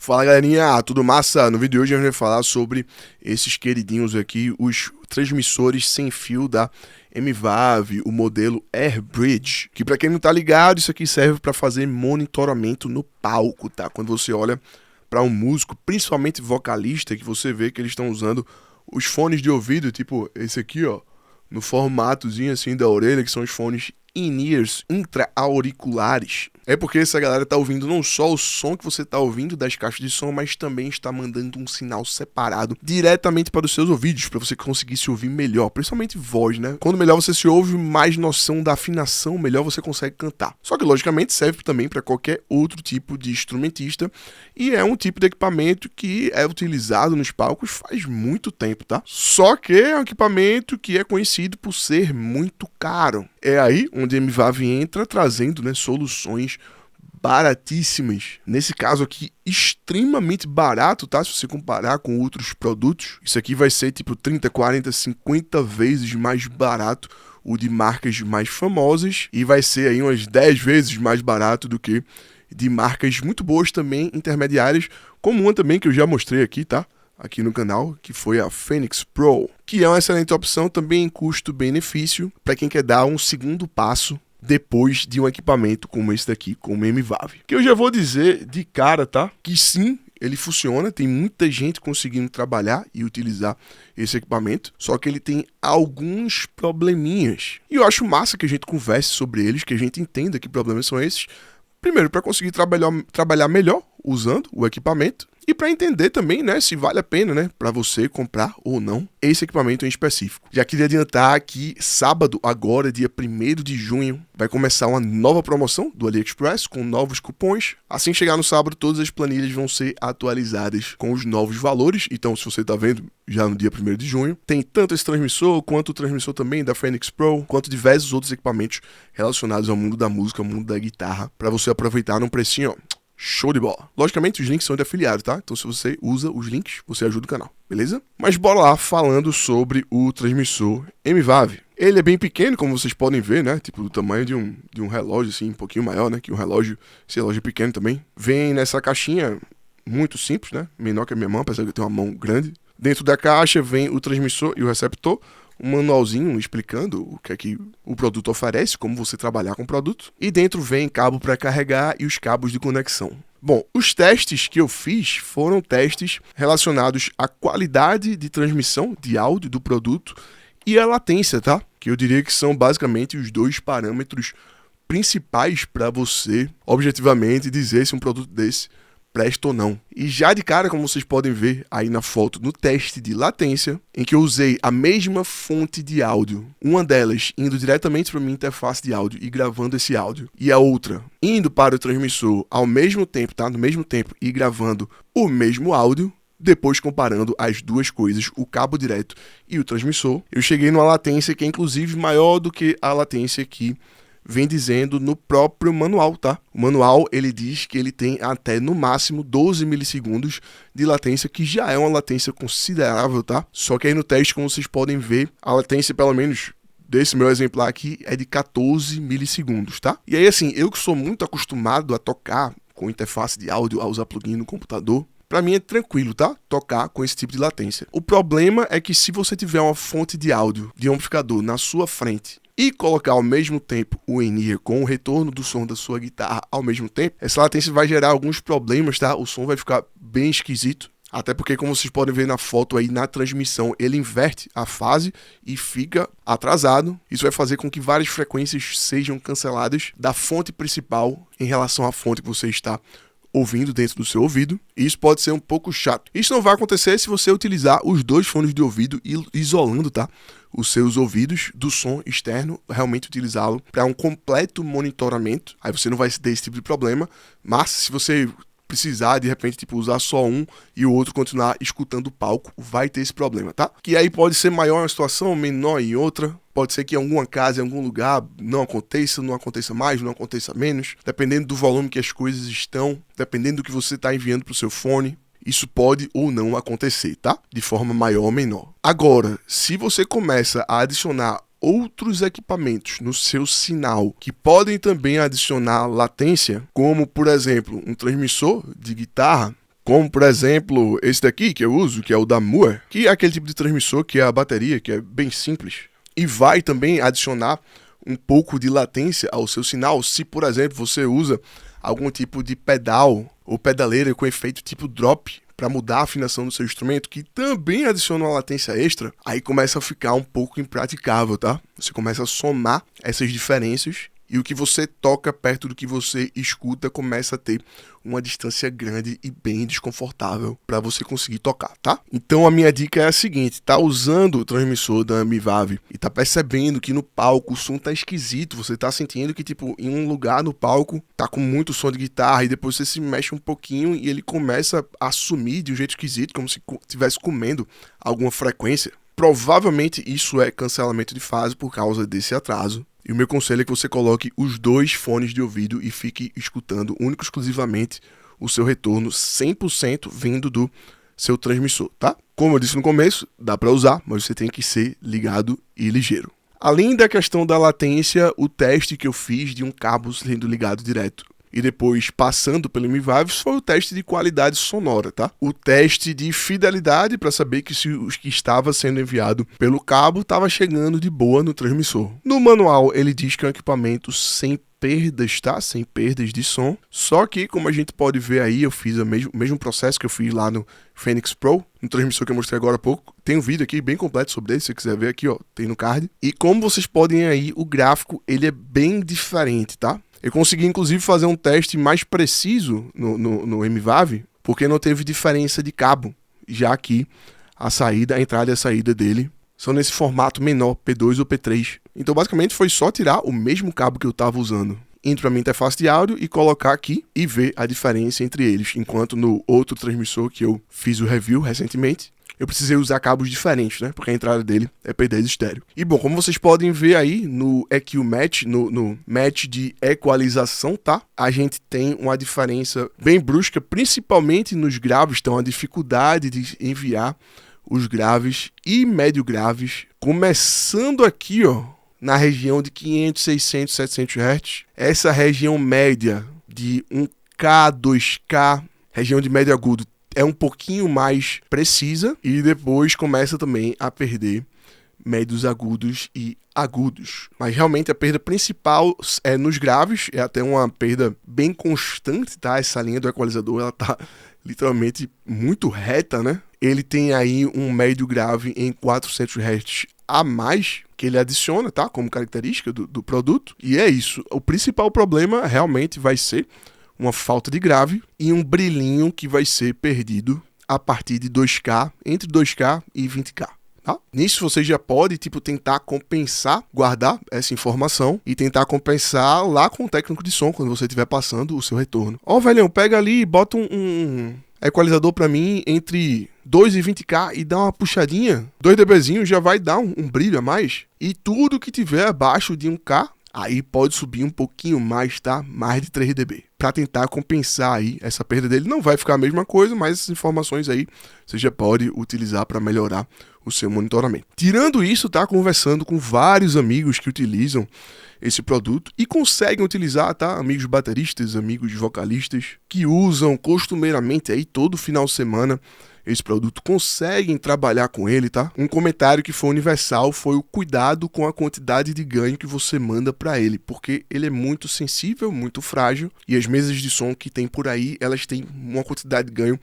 Fala galerinha, tudo massa? No vídeo de hoje a gente vai falar sobre esses queridinhos aqui, os transmissores sem fio da MVAV, o modelo AirBridge, que para quem não tá ligado, isso aqui serve para fazer monitoramento no palco, tá? Quando você olha para um músico, principalmente vocalista, que você vê que eles estão usando os fones de ouvido, tipo esse aqui, ó, no formatozinho assim da orelha, que são os fones in-ears, intra-auriculares. É porque essa galera tá ouvindo não só o som que você tá ouvindo das caixas de som, mas também está mandando um sinal separado diretamente para os seus ouvidos, para você conseguir se ouvir melhor, principalmente voz, né? Quando melhor você se ouve, mais noção da afinação, melhor você consegue cantar. Só que logicamente serve também para qualquer outro tipo de instrumentista e é um tipo de equipamento que é utilizado nos palcos faz muito tempo, tá? Só que é um equipamento que é conhecido por ser muito caro. É aí onde a MVAV entra trazendo, né, soluções baratíssimas. Nesse caso aqui, extremamente barato, tá? Se você comparar com outros produtos, isso aqui vai ser tipo 30, 40, 50 vezes mais barato o de marcas mais famosas e vai ser aí umas 10 vezes mais barato do que de marcas muito boas também, intermediárias, como uma também que eu já mostrei aqui, tá? Aqui no canal, que foi a Phoenix Pro, que é uma excelente opção também em custo-benefício para quem quer dar um segundo passo depois de um equipamento como esse daqui, como o MVAV. Que eu já vou dizer de cara, tá? Que sim, ele funciona, tem muita gente conseguindo trabalhar e utilizar esse equipamento, só que ele tem alguns probleminhas. E eu acho massa que a gente converse sobre eles, que a gente entenda que problemas são esses. Primeiro, para conseguir trabalhar melhor usando o equipamento. E para entender também, né, se vale a pena, né, para você comprar ou não esse equipamento em específico. Já queria adiantar que sábado, agora, dia 1º de junho, vai começar uma nova promoção do AliExpress com novos cupons. Assim que chegar no sábado, todas as planilhas vão ser atualizadas com os novos valores. Então, se você está vendo já no dia 1º de junho, tem tanto esse transmissor, quanto o transmissor também da Phoenix Pro, quanto diversos outros equipamentos relacionados ao mundo da música, ao mundo da guitarra, para você aproveitar num precinho, ó, show de bola. Logicamente, os links são de afiliado, tá? Então, se você usa os links, você ajuda o canal, beleza? Mas bora lá falando sobre o transmissor MVAV. Ele é bem pequeno, como vocês podem ver, né? Tipo, do tamanho de um relógio, assim, um pouquinho maior, né? Que um relógio, esse relógio pequeno também. Vem nessa caixinha muito simples, né? Menor que a minha mão, apesar de eu ter uma mão grande. Dentro da caixa vem o transmissor e o receptor, um manualzinho explicando o que é que o produto oferece, como você trabalhar com o produto. E dentro vem cabo para carregar e os cabos de conexão. Bom, os testes que eu fiz foram testes relacionados à qualidade de transmissão de áudio do produto e a latência, tá? Que eu diria que são basicamente os dois parâmetros principais para você objetivamente dizer se um produto desse presta ou não. E já de cara, como vocês podem ver aí na foto, no teste de latência, em que eu usei a mesma fonte de áudio, uma delas indo diretamente para minha interface de áudio e gravando esse áudio, e a outra indo para o transmissor ao mesmo tempo, tá? No mesmo tempo e gravando o mesmo áudio, depois comparando as duas coisas, o cabo direto e o transmissor, eu cheguei numa latência que é inclusive maior do que a latência que vem dizendo no próprio manual, tá? O manual, ele diz que ele tem até, no máximo, 12 milissegundos de latência, que já é uma latência considerável, tá? Só que aí no teste, como vocês podem ver, a latência, pelo menos desse meu exemplar aqui, é de 14 milissegundos, tá? E aí, assim, eu que sou muito acostumado a tocar com interface de áudio, a usar plugin no computador, pra mim é tranquilo, tá? Tocar com esse tipo de latência. O problema é que se você tiver uma fonte de áudio de um amplificador na sua frente e colocar ao mesmo tempo o in-ear com o retorno do som da sua guitarra ao mesmo tempo, essa latência vai gerar alguns problemas, tá? O som vai ficar bem esquisito, até porque, como vocês podem ver na foto aí, na transmissão, ele inverte a fase e fica atrasado. Isso vai fazer com que várias frequências sejam canceladas da fonte principal em relação à fonte que você está ouvindo dentro do seu ouvido, e isso pode ser um pouco chato. Isso não vai acontecer se você utilizar os dois fones de ouvido isolando, tá? Os seus ouvidos do som externo, realmente utilizá-lo para um completo monitoramento. Aí você não vai ter esse tipo de problema, mas se você precisar, de repente, tipo, usar só um e o outro continuar escutando o palco, vai ter esse problema, tá? Que aí pode ser maior em uma situação, menor em outra. Pode ser que em alguma casa, em algum lugar, não aconteça mais, não aconteça menos. Dependendo do volume que as coisas estão, dependendo do que você está enviando para o seu fone, isso pode ou não acontecer, tá? De forma maior ou menor. Agora, se você começa a adicionar outros equipamentos no seu sinal que podem também adicionar latência, como, por exemplo, um transmissor de guitarra, Como, por exemplo, esse daqui que eu uso, que é o da Moore, que é aquele tipo de transmissor que é a bateria, que é bem simples. E vai também adicionar um pouco de latência ao seu sinal, se, por exemplo, você usa algum tipo de pedal ou pedaleira com efeito tipo drop para mudar a afinação do seu instrumento, que também adiciona uma latência extra, aí começa a ficar um pouco impraticável, tá? Você começa a somar essas diferenças e o que você toca perto do que você escuta começa a ter uma distância grande e bem desconfortável para você conseguir tocar, tá? Então a minha dica é a seguinte, tá usando o transmissor da MVAV e tá percebendo que no palco o som tá esquisito, você tá sentindo que tipo em um lugar no palco tá com muito som de guitarra e depois você se mexe um pouquinho e ele começa a sumir de um jeito esquisito, como se estivesse comendo alguma frequência. Provavelmente isso é cancelamento de fase por causa desse atraso. E o meu conselho é que você coloque os 2 fones de ouvido e fique escutando único e exclusivamente o seu retorno 100% vindo do seu transmissor, tá? Como eu disse no começo, dá para usar, mas você tem que ser ligado e ligeiro. Além da questão da latência, o teste que eu fiz de um cabo sendo ligado direto e depois passando pelo MVAV foi o teste de qualidade sonora, tá? O teste de fidelidade para saber que se o que estava sendo enviado pelo cabo estava chegando de boa no transmissor. No manual ele diz que é um equipamento sem perdas, tá? Sem perdas de som. Só que, como a gente pode ver aí, eu fiz o mesmo processo que eu fiz lá no Phoenix Pro, no transmissor que eu mostrei agora há pouco. Tem um vídeo aqui bem completo sobre ele, se você quiser ver aqui, ó, tem no card. E como vocês podem ver aí, o gráfico, ele é bem diferente, tá? Eu consegui, inclusive, fazer um teste mais preciso no MVAV, porque não teve diferença de cabo, já que a entrada e a saída dele são nesse formato menor, P2 ou P3. Então, basicamente, foi só tirar o mesmo cabo que eu estava usando, indo para minha interface de áudio e colocar aqui e ver a diferença entre eles. Enquanto no outro transmissor que eu fiz o review recentemente, eu precisei usar cabos diferentes, né? Porque a entrada dele é P10 estéreo. E bom, como vocês podem ver aí no EQ Match, no match de equalização, tá? A gente tem uma diferença bem brusca, principalmente nos graves. Então, a dificuldade de enviar os graves e médio graves, começando aqui, ó, na região de 500, 600, 700 Hz. Essa região média de 1K, 2K, região de médio agudo, é um pouquinho mais precisa e depois começa também a perder médios agudos e agudos. Mas realmente a perda principal é nos graves, é até uma perda bem constante, tá? Essa linha do equalizador, ela tá literalmente muito reta, né? Ele tem aí um médio grave em 400 Hz a mais, que ele adiciona, tá? Como característica do produto. E é isso. O principal problema realmente vai ser uma falta de grave e um brilhinho que vai ser perdido a partir de 2K, entre 2K e 20K. Tá? Nisso você já pode tentar compensar, guardar essa informação e tentar compensar lá com o técnico de som quando você estiver passando o seu retorno. Ó, velhão, pega ali e bota um equalizador para mim entre 2 e 20K e dá uma puxadinha. 2 dBzinhos já vai dar um brilho a mais. E tudo que tiver abaixo de 1K, aí pode subir um pouquinho mais, tá? Mais de 3 dB. Para tentar compensar aí essa perda dele. Não vai ficar a mesma coisa, mas essas informações aí você já pode utilizar para melhorar o seu monitoramento. Tirando isso, tá? Conversando com vários amigos que utilizam esse produto e conseguem utilizar, tá? Amigos bateristas, amigos vocalistas que usam costumeiramente aí todo final de semana esse produto, conseguem trabalhar com ele, tá? Um comentário que foi universal foi o cuidado com a quantidade de ganho que você manda para ele, porque ele é muito sensível, muito frágil, e as mesas de som que tem por aí, elas têm uma quantidade de ganho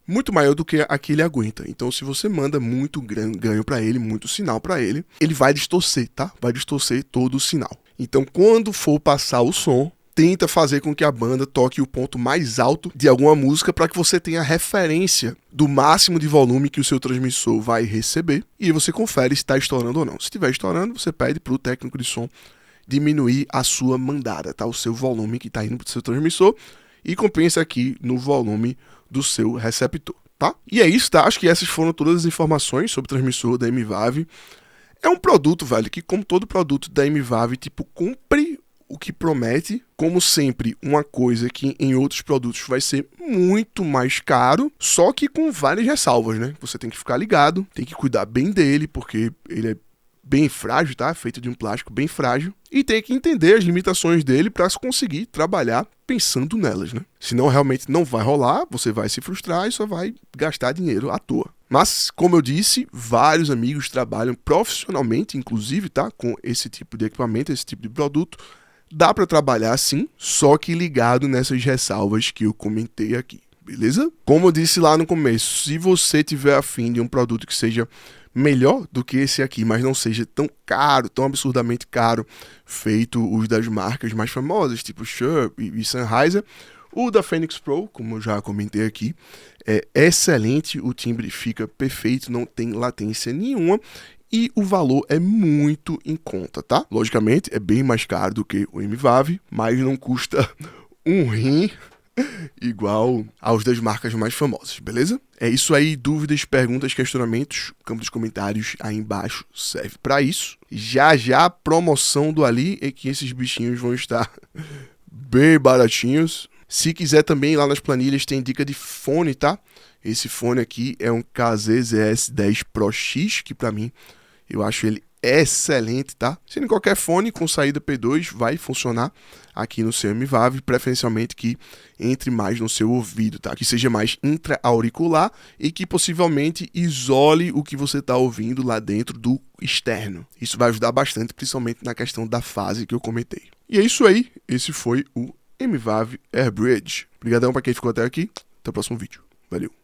muito maior do que a que ele aguenta. Então, se você manda muito ganho para ele, muito sinal para ele, ele vai distorcer, tá? Vai distorcer todo o sinal. Então, quando for passar o som, tenta fazer com que a banda toque o ponto mais alto de alguma música para que você tenha referência do máximo de volume que o seu transmissor vai receber e você confere se está estourando ou não. Se estiver estourando, você pede para o técnico de som diminuir a sua mandada, tá? O seu volume que está indo para o seu transmissor e compensa aqui no volume do seu receptor, tá? E é isso, tá? Acho que essas foram todas as informações sobre o transmissor da MVAV. É um produto, velho, que como todo produto da MVAV, cumpre o que promete, como sempre, uma coisa que em outros produtos vai ser muito mais caro, só que com várias ressalvas, né? Você tem que ficar ligado, tem que cuidar bem dele, porque ele é bem frágil, tá? Feito de um plástico bem frágil. E tem que entender as limitações dele para conseguir trabalhar pensando nelas, né? Senão realmente não vai rolar, você vai se frustrar e só vai gastar dinheiro à toa. Mas, como eu disse, vários amigos trabalham profissionalmente, inclusive, tá? Com esse tipo de equipamento, esse tipo de produto. Dá para trabalhar sim, só que ligado nessas ressalvas que eu comentei aqui, beleza? Como eu disse lá no começo, se você tiver afim de um produto que seja melhor do que esse aqui, mas não seja tão caro, tão absurdamente caro, feito os das marcas mais famosas, tipo Shure e Sennheiser, o da Phoenix Pro, como eu já comentei aqui, é excelente, o timbre fica perfeito, não tem latência nenhuma, e o valor é muito em conta, tá? Logicamente, é bem mais caro do que o MVAV, mas não custa um rim igual aos das marcas mais famosas, beleza? É isso aí, dúvidas, perguntas, questionamentos, o campo dos comentários aí embaixo serve para isso. Já a promoção do Ali é que esses bichinhos vão estar bem baratinhos. Se quiser também, lá nas planilhas tem dica de fone, tá? Esse fone aqui é um KZZS10 Pro X, que para mim, eu acho ele excelente, tá? Sendo qualquer fone com saída P2 vai funcionar aqui no seu MVAV, preferencialmente que entre mais no seu ouvido, tá? Que seja mais intra-auricular e que possivelmente isole o que você está ouvindo lá dentro do externo. Isso vai ajudar bastante, principalmente na questão da fase que eu comentei. E é isso aí, esse foi o MVAV AirBridge. Obrigadão para quem ficou até aqui, até o próximo vídeo. Valeu!